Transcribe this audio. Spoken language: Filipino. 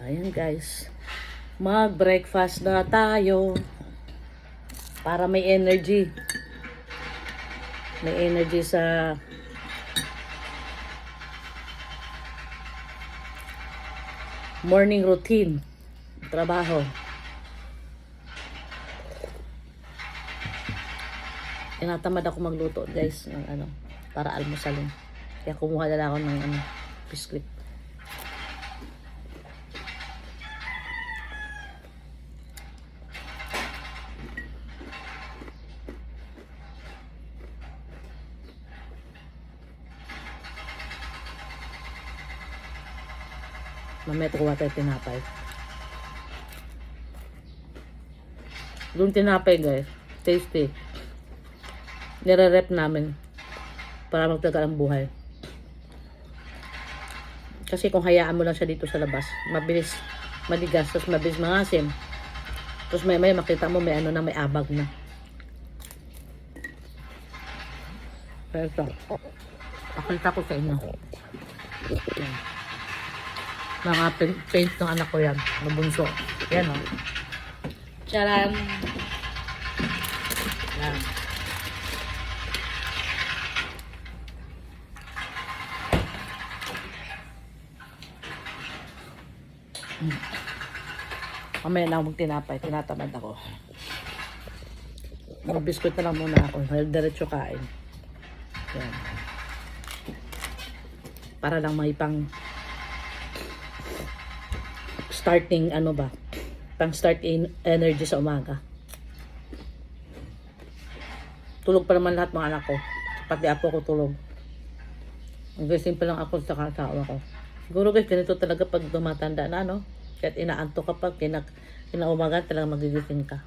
Ayan guys, mag-breakfast na tayo para may energy. May energy sa morning routine, trabaho. Tinatamad ako magluto guys ng para almusalin. Kaya kumuha na lang ako ng biscuit. Mamaya kuha tayo tinapay. Doon tinapay guys. Tasty. Nire-rep namin para magtagal ang buhay. Kasi kung hayaan mo lang siya dito sa labas, mabilis madigas, tapos mabilis mangasim. Tapos may makita mo may may abag na. Pero ito, pakita ko sa inyo. Yan. Mga paint ng anak ko yan, nabunso. Yan o. Charan! Yan. Mamaya na ako magtinapay, tinatamad ako. Mag-biscuit na lang muna ako, diretso kain. Yan. Para lang may pang starting pang start in energy sa umaga. Tulog pa naman lahat mga anak ko, pati apo ko tulog. Simple lang ako sa kasawa ko. Siguro guys, ganito talaga pag tumatanda na, kahit inaanto ka pag kinaumagan talaga magigising ka.